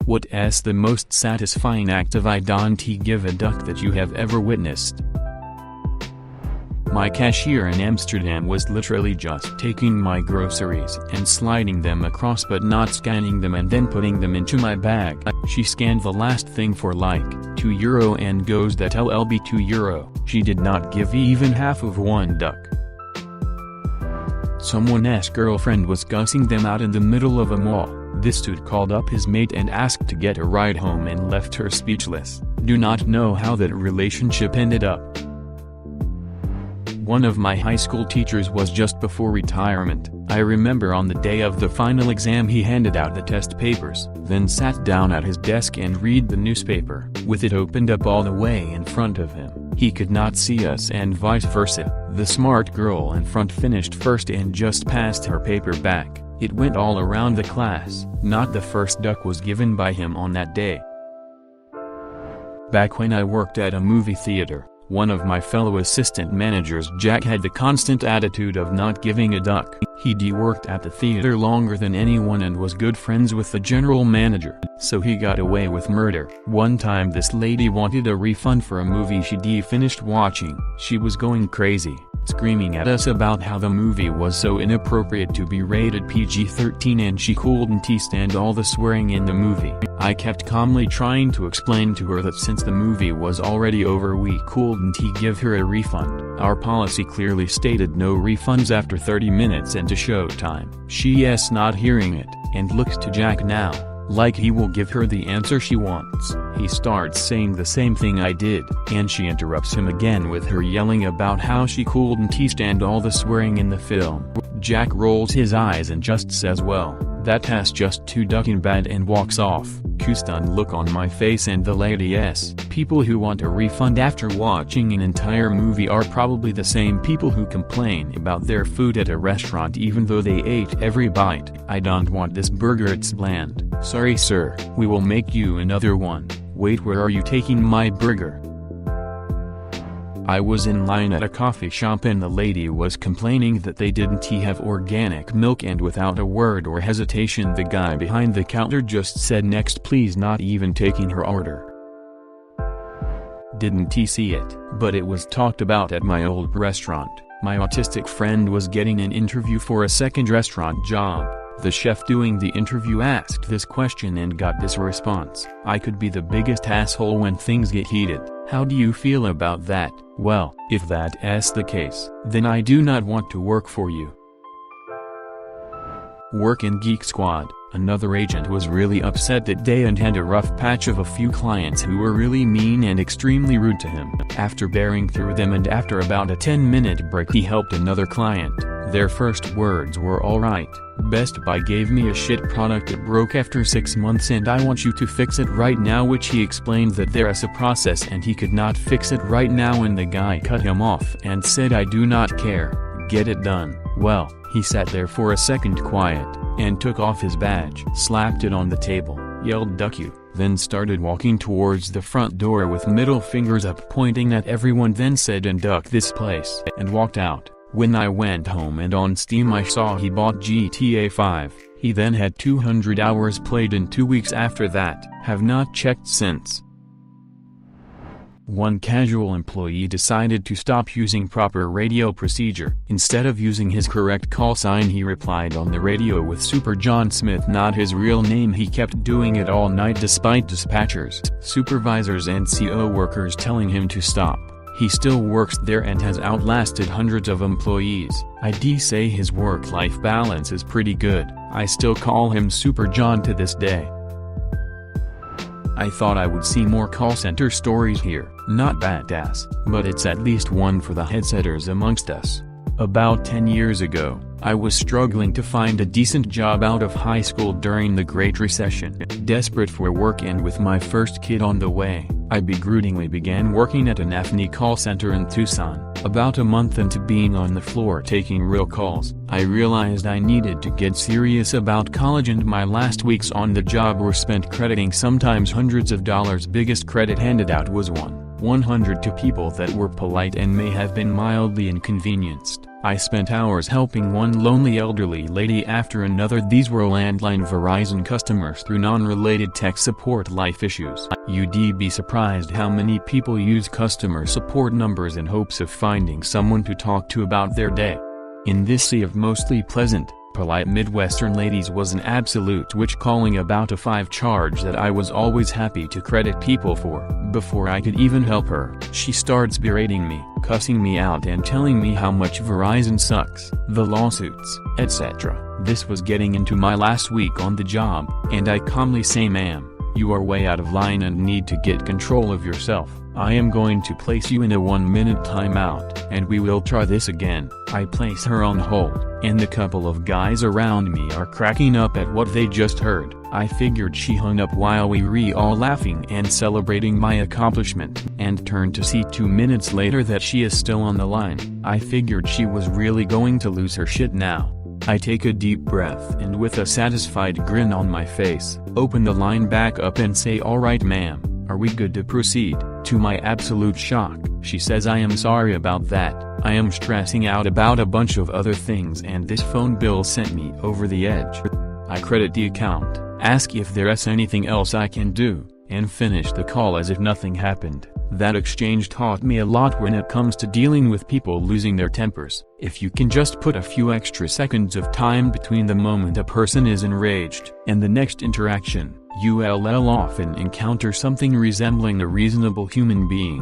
What's the most satisfying act of I don't give a duck that you have ever witnessed? My cashier in Amsterdam was literally just taking my groceries and sliding them across but not scanning them and then putting them into my bag. She scanned the last thing for like €2 and goes that'll be €2. She did not give even half of one duck. Someone's girlfriend was cussing them out in the middle of a mall. This dude called up his mate and asked to get a ride home and left her speechless. Do not know how that relationship ended up. One of my high school teachers was just before retirement. I remember on the day of the final exam he handed out the test papers, then sat down at his desk and read the newspaper, with it opened up all the way in front of him. He could not see us and vice versa. The smart girl in front finished first and just passed her paper back. It went all around the class. Not the first duck was given by him on that day. Back when I worked at a movie theater, one of my fellow assistant managers, Jack, had the constant attitude of not giving a duck. He'd worked at the theater longer than anyone and was good friends with the general manager, so he got away with murder. One time this lady wanted a refund for a movie she'd finished watching. She was going crazy, screaming at us about how the movie was so inappropriate to be rated PG-13 and she couldn't stand all the swearing in the movie. I kept calmly trying to explain to her that since the movie was already over we couldn't give her a refund. Our policy clearly stated no refunds after 30 minutes into showtime. She's not hearing it, and looks to Jack now, like he will give her the answer she wants. He starts saying the same thing I did, and she interrupts him again with her yelling about how she couldn't stand all the swearing in the film. Jack rolls his eyes and just says, well, that's just too ducking bad, and walks off. Stunned look on my face, and the lady's. People who want a refund after watching an entire movie are probably the same people who complain about their food at a restaurant even though they ate every bite. I don't want this burger, it's bland. Sorry sir, we will make you another one. Wait, where are you taking my burger? I was in line at a coffee shop and the lady was complaining that they didn't have organic milk, and without a word or hesitation the guy behind the counter just said next please, not even taking her order. Didn't see it, but it was talked about at my old restaurant. My autistic friend was getting an interview for a second restaurant job. The chef doing the interview asked this question and got this response: I could be the biggest asshole when things get heated. How do you feel about that? Well, if that's the case, then I do not want to work for you. Work in Geek Squad. Another agent was really upset that day and had a rough patch of a few clients who were really mean and extremely rude to him. After bearing through them and after about a 10-minute break he helped another client. Their first words were, alright, Best Buy gave me a shit product, it broke after 6 months and I want you to fix it right now, which he explained that there's a process and he could not fix it right now, and the guy cut him off and said, I do not care, get it done. Well, he sat there for a second quiet, and took off his badge, slapped it on the table, yelled duck you, then started walking towards the front door with middle fingers up pointing at everyone, then said and duck this place, and walked out. When I went home and on Steam I saw he bought GTA 5, he then had 200 hours played in 2 weeks after that, have not checked since. One casual employee decided to stop using proper radio procedure. Instead of using his correct call sign he replied on the radio with Super John Smith, not his real name. He kept doing it all night despite dispatchers, supervisors and CO workers telling him to stop. He still works there and has outlasted hundreds of employees. I'd say his work-life balance is pretty good. I still call him Super John to this day. I thought I would see more call center stories here. Not badass, but it's at least one for the headsetters amongst us. About 10 years ago, I was struggling to find a decent job out of high school during the Great Recession. Desperate for work and with my first kid on the way, I begrudgingly began working at an AFNI call center in Tucson. About a month into being on the floor taking real calls, I realized I needed to get serious about college, and my last weeks on the job were spent crediting sometimes hundreds of dollars. Biggest credit handed out was 100 to people that were polite and may have been mildly inconvenienced. I spent hours helping one lonely elderly lady after another. These were landline Verizon customers through non-related tech support life issues. You'd be surprised how many people use customer support numbers in hopes of finding someone to talk to about their day. In this sea of mostly pleasant, polite Midwestern ladies was an absolute witch calling about a 5 charge that I was always happy to credit people for. Before I could even help her, she starts berating me, cussing me out and telling me how much Verizon sucks, the lawsuits, etc. This was getting into my last week on the job, and I calmly say, "Ma'am, you are way out of line and need to get control of yourself. I am going to place you in a 1-minute timeout, and we will try this again." I place her on hold, and the couple of guys around me are cracking up at what they just heard. I figured she hung up while we were all laughing and celebrating my accomplishment, and turned to see 2 minutes later that she is still on the line. I figured she was really going to lose her shit now. I take a deep breath and with a satisfied grin on my face, open the line back up and say, "Alright ma'am, are we good to proceed?" To my absolute shock, she says, "I am sorry about that. I am stressing out about a bunch of other things and this phone bill sent me over the edge." I credit the account, ask if there's anything else I can do, and finish the call as if nothing happened. That exchange taught me a lot when it comes to dealing with people losing their tempers. If you can just put a few extra seconds of time between the moment a person is enraged and the next interaction, you'll often encounter something resembling a reasonable human being.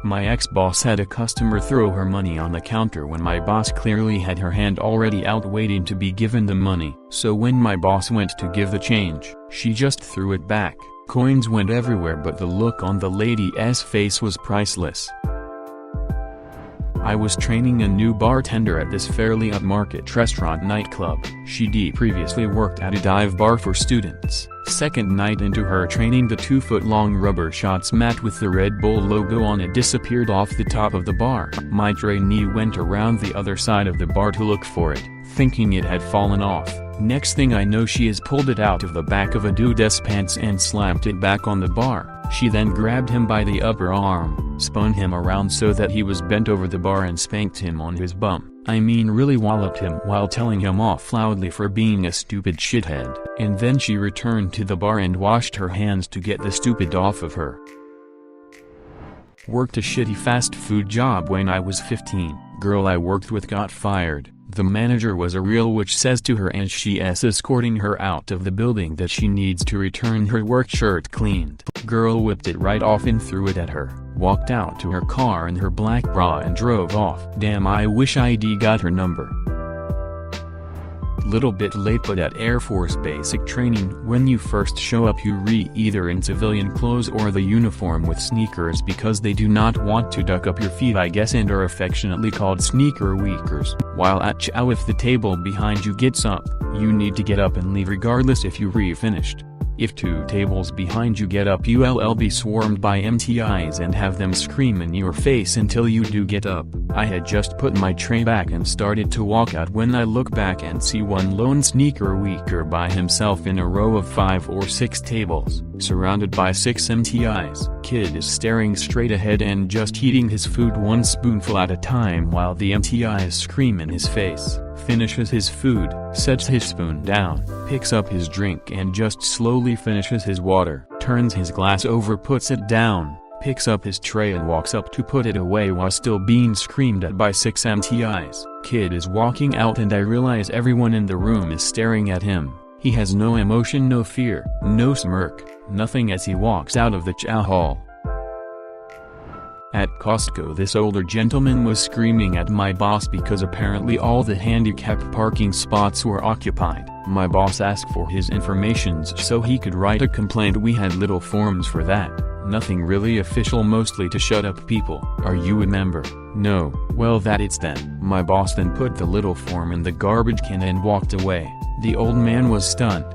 My ex-boss had a customer throw her money on the counter when my boss clearly had her hand already out waiting to be given the money. So when my boss went to give the change, she just threw it back. Coins went everywhere, but the look on the lady's face was priceless. I was training a new bartender at this fairly upmarket restaurant nightclub. She'd previously worked at a dive bar for students. Second night into her training, the 2-foot-long rubber shots mat with the Red Bull logo on it disappeared off the top of the bar. My trainee went around the other side of the bar to look for it, thinking it had fallen off. Next thing I know, she has pulled it out of the back of a dude's pants and slapped it back on the bar. She then grabbed him by the upper arm, spun him around so that he was bent over the bar and spanked him on his bum. I mean really walloped him while telling him off loudly for being a stupid shithead. And then she returned to the bar and washed her hands to get the stupid off of her. Worked a shitty fast food job when I was 15. Girl I worked with got fired. The manager was a real witch, says to her, and she's escorting her out of the building that she needs to return her work shirt cleaned. Girl whipped it right off and threw it at her, walked out to her car in her black bra and drove off. Damn, I wish I'd got her number. Little bit late, but at Air Force basic training, when you first show up you're either in civilian clothes or the uniform with sneakers, because they do not want to duck up your feet I guess, and are affectionately called sneaker weakers. While at chow, if the table behind you gets up, you need to get up and leave regardless if you finished. If 2 tables behind you get up, you'll be swarmed by MTIs and have them scream in your face until you do get up. I had just put my tray back and started to walk out when I look back and see one lone sneaker weaker by himself in a row of 5 or 6 tables, surrounded by 6 MTIs. Kid is staring straight ahead and just eating his food 1 spoonful at a time while the MTIs scream in his face. Finishes his food, sets his spoon down, picks up his drink and just slowly finishes his water, turns his glass over, puts it down, picks up his tray and walks up to put it away while still being screamed at by 6 MTIs. Kid is walking out and I realize everyone in the room is staring at him. He has no emotion, no fear, no smirk, nothing as he walks out of the chow hall. At Costco, this older gentleman was screaming at my boss because apparently all the handicapped parking spots were occupied. My boss asked for his information so he could write a complaint. We had little forms for that. Nothing really official, mostly to shut up people. Are you a member? No. Well, that it's then. My boss then put the little form in the garbage can and walked away. The old man was stunned.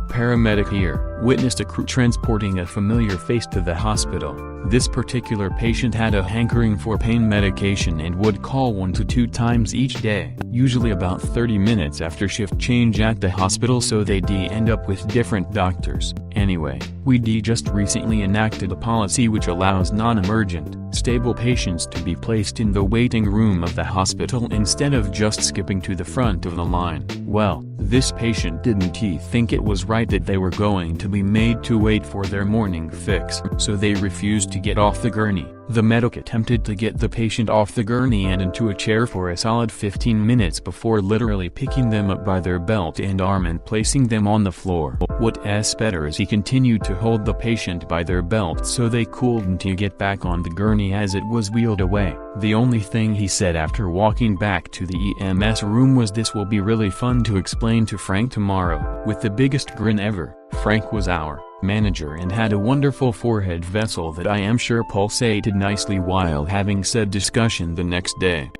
Paramedic here. witnessed a crew transporting a familiar face to the hospital. This particular patient had a hankering for pain medication and would call 1 to 2 times each day, usually about 30 minutes after shift change at the hospital, so they'd end up with different doctors. Anyway, we just recently enacted a policy which allows non-emergent, stable patients to be placed in the waiting room of the hospital instead of just skipping to the front of the line. Well, this patient didn't think it was right that they were going to be made to wait for their morning fix, so they refused to get off the gurney. The medic attempted to get the patient off the gurney and into a chair for a solid 15 minutes before literally picking them up by their belt and arm and placing them on the floor. What's better is he continued to hold the patient by their belt so they couldn't get back on the gurney as it was wheeled away. The only thing he said after walking back to the EMS room was, "This will be really fun to explain to Frank tomorrow." With the biggest grin ever, Frank was our manager and had a wonderful forehead vessel that I am sure pulsated nicely while having said discussion the next day.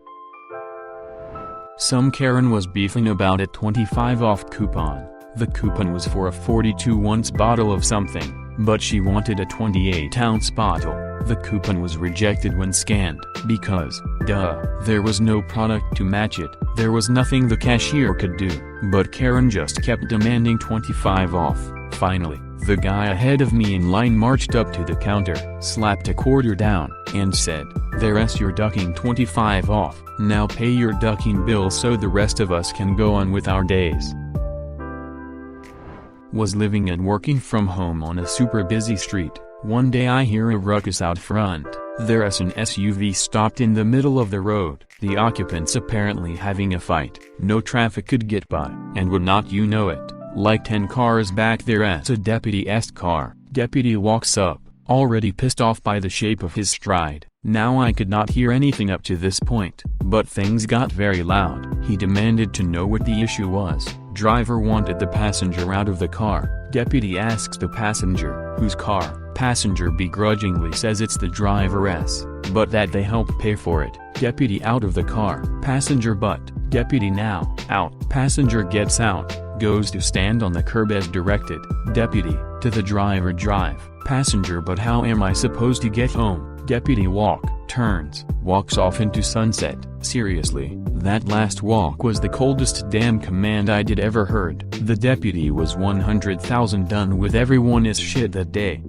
Some Karen was beefing about a 25 off coupon. The coupon was for a 42-ounce bottle of something, but she wanted a 28-ounce bottle. The coupon was rejected when scanned, because, duh, there was no product to match it. There was nothing the cashier could do, but Karen just kept demanding 25 off. Finally, the guy ahead of me in line marched up to the counter, slapped a quarter down, and said, "There's your ducking 25 off, now pay your ducking bill so the rest of us can go on with our days." Was living and working from home on a super busy street. One day I hear a ruckus out front. There's an SUV stopped in the middle of the road, the occupants apparently having a fight. No traffic could get by, and would not you know it, like 10 cars back there's a deputy's car. Deputy walks up, already pissed off by the shape of his stride. Now I could not hear anything up to this point, but things got very loud. He demanded to know what the issue was. Driver wanted the passenger out of the car. Deputy asks the passenger, whose car. Passenger begrudgingly says it's the driver's, but that they help pay for it. Deputy out of the car. Passenger but. Deputy now, out. Passenger gets out, goes to stand on the curb as directed. Deputy, to the driver, drive. Passenger but how am I supposed to get home? Deputy walk, turns, walks off into sunset. Seriously, that last walk was the coldest damn command I did ever heard. The deputy was 100,000 done with everyone's shit that day.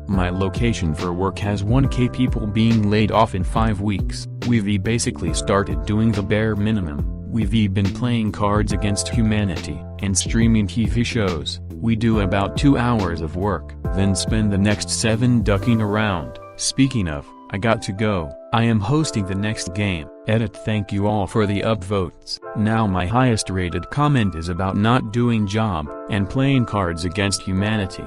My location for work has 1K people being laid off in 5 weeks. We've basically started doing the bare minimum. We've been playing Cards Against Humanity, and streaming TV shows. We do about 2 hours of work, then spend the next 7 ducking around. Speaking of, I got to go. I am hosting the next game. Edit. Thank you all for the upvotes. Now my highest rated comment is about not doing job, and playing Cards Against Humanity.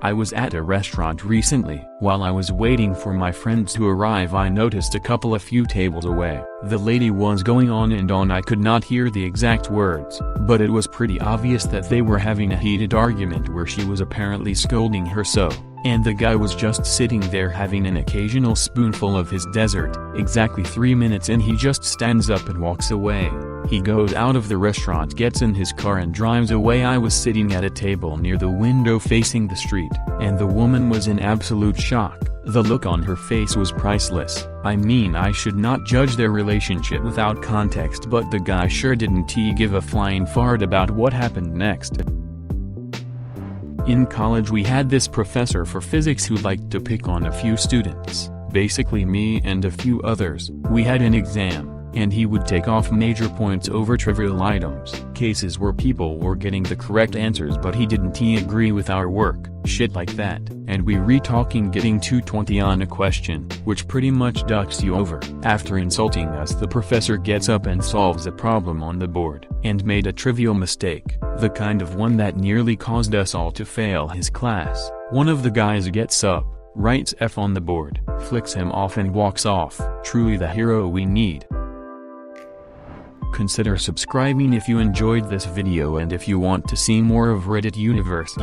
I was at a restaurant recently. While I was waiting for my friends to arrive, I noticed a few tables away. The lady was going on and on. I could not hear the exact words, but it was pretty obvious that they were having a heated argument where she was apparently scolding her and the guy was just sitting there having an occasional spoonful of his dessert. Exactly 3 minutes in, he just stands up and walks away. He goes out of the restaurant, gets in his car and drives away. I was sitting at a table near the window facing the street, and the woman was in absolute shock. The look on her face was priceless. I mean, I should not judge their relationship without context, but the guy sure didn't give a flying fart about what happened next. In college we had this professor for physics who liked to pick on a few students, basically me and a few others. We had an exam, and he would take off major points over trivial items. Cases where people were getting the correct answers but he didn't agree with our work, shit like that. And we re-talking getting 220 on a question, which pretty much ducks you over. After insulting us, the professor gets up and solves a problem on the board, and made a trivial mistake, the kind of one that nearly caused us all to fail his class. One of the guys gets up, writes F on the board, flicks him off and walks off. Truly the hero we need. Consider subscribing if you enjoyed this video and if you want to see more of Reddit Universe.